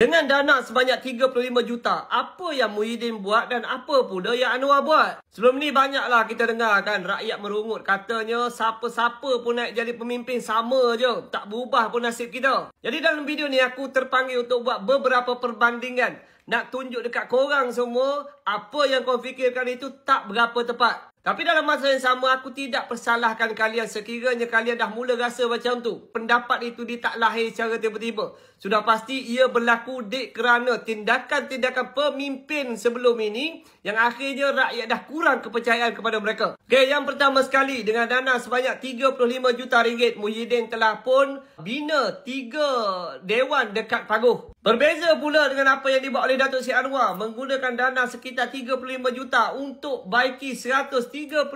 Dengan dana sebanyak 35 juta, apa yang Muhyiddin buat dan apa pula yang Anwar buat? Sebelum ni banyaklah kita dengar kan rakyat merungut katanya siapa-siapa pun naik jadi pemimpin sama je. Tak berubah pun nasib kita. Jadi dalam video ni aku terpanggil untuk buat beberapa perbandingan. Nak tunjuk dekat korang semua apa yang kau fikirkan itu tak berapa tepat. Tapi dalam masa yang sama aku tidak persalahkan kalian sekiranya kalian dah mula rasa macam tu. Pendapat itu dia tak lahir secara tiba-tiba. Sudah pasti ia berlaku kerana tindakan-tindakan pemimpin sebelum ini yang akhirnya rakyat dah kurang kepercayaan kepada mereka. Okey, yang pertama sekali dengan dana sebanyak 35 juta ringgit Muhyiddin telah pun bina 3 dewan dekat Paguh. Berbeza pula dengan apa yang dibuat oleh Datuk Seri Anwar menggunakan dana sekitar 35 juta untuk baiki 137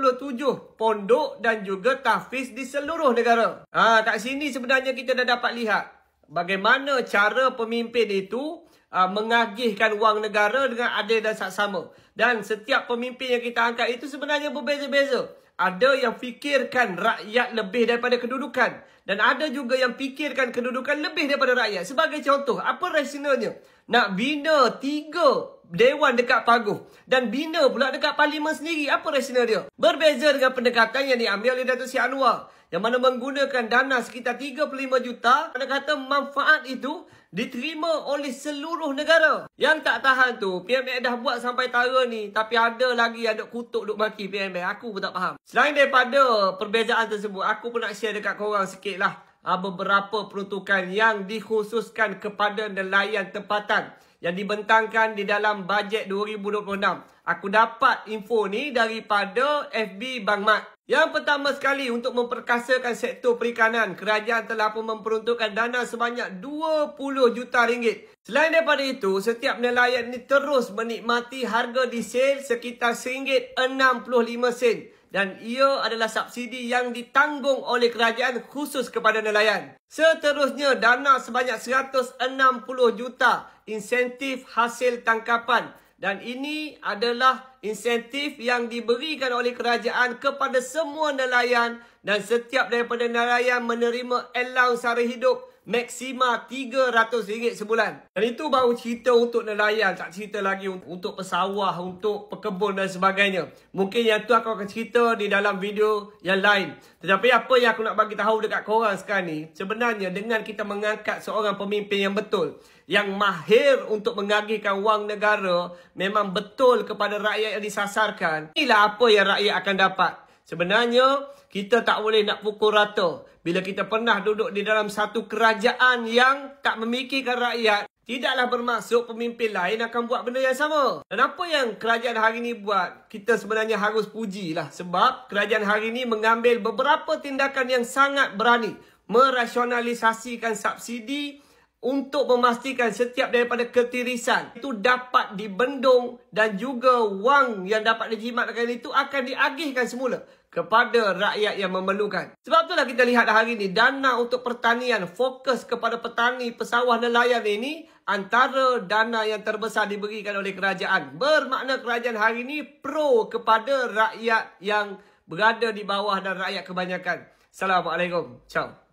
pondok dan juga tahfiz di seluruh negara. Kat sini sebenarnya kita dah dapat lihat bagaimana cara pemimpin itu mengagihkan wang negara dengan adil dan saksama. Dan setiap pemimpin yang kita angkat itu sebenarnya berbeza-beza. Ada yang fikirkan rakyat lebih daripada kedudukan. Dan ada juga yang fikirkan kedudukan lebih daripada rakyat. Sebagai contoh, apa rasionalnya? Nak bina 3 dewan dekat Paguh. Dan bina pula dekat Parlimen sendiri. Apa rasional dia? Berbeza dengan pendekatan yang diambil oleh Datuk Seri Anwar. Yang mana menggunakan dana sekitar 35 juta. Pada kata manfaat itu diterima oleh seluruh negara. Yang tak tahan tu, PMX dah buat sampai tara ni. Tapi ada lagi ada kutuk duk maki PMX. Aku pun tak faham. Selain daripada perbezaan tersebut, aku pun nak share dekat korang sikit lah. Beberapa peruntukan yang dikhususkan kepada nelayan tempatan yang dibentangkan di dalam bajet 2026. Aku dapat info ni daripada FB Bang Mat. Yang pertama sekali, untuk memperkasakan sektor perikanan, kerajaan telah pun memperuntukkan dana sebanyak 20 juta ringgit. Selain daripada itu, setiap nelayan ini terus menikmati harga diesel sekitar RM1.65. Dan ia adalah subsidi yang ditanggung oleh kerajaan khusus kepada nelayan. Seterusnya, dana sebanyak 160 juta insentif hasil tangkapan. Dan ini adalah insentif yang diberikan oleh kerajaan kepada semua nelayan. Dan setiap daripada nelayan menerima allowance sara hidup maksima RM300 sebulan. Dan itu baru cerita untuk nelayan. Tak cerita lagi untuk pesawah, untuk pekebun dan sebagainya. Mungkin yang tu aku akan cerita di dalam video yang lain. Tetapi apa yang aku nak bagi tahu dekat korang sekarang ni, sebenarnya dengan kita mengangkat seorang pemimpin yang betul, yang mahir untuk mengagihkan wang negara, memang betul kepada rakyat yang disasarkan, inilah apa yang rakyat akan dapat. Sebenarnya, kita tak boleh nak pukul rata. Bila kita pernah duduk di dalam satu kerajaan yang tak memikirkan rakyat, tidaklah bermaksud pemimpin lain akan buat benda yang sama. Dan apa yang kerajaan hari ini buat, kita sebenarnya harus pujilah. Sebab kerajaan hari ini mengambil beberapa tindakan yang sangat berani. Merasionalisasikan subsidi untuk memastikan setiap daripada ketirisan itu dapat dibendung dan juga wang yang dapat dijimatkan itu akan diagihkan semula kepada rakyat yang memerlukan. Sebab itulah kita lihat hari ini dana untuk pertanian fokus kepada petani pesawah nelayan ini antara dana yang terbesar diberikan oleh kerajaan. Bermakna kerajaan hari ini pro kepada rakyat yang berada di bawah dan rakyat kebanyakan. Assalamualaikum. Ciao.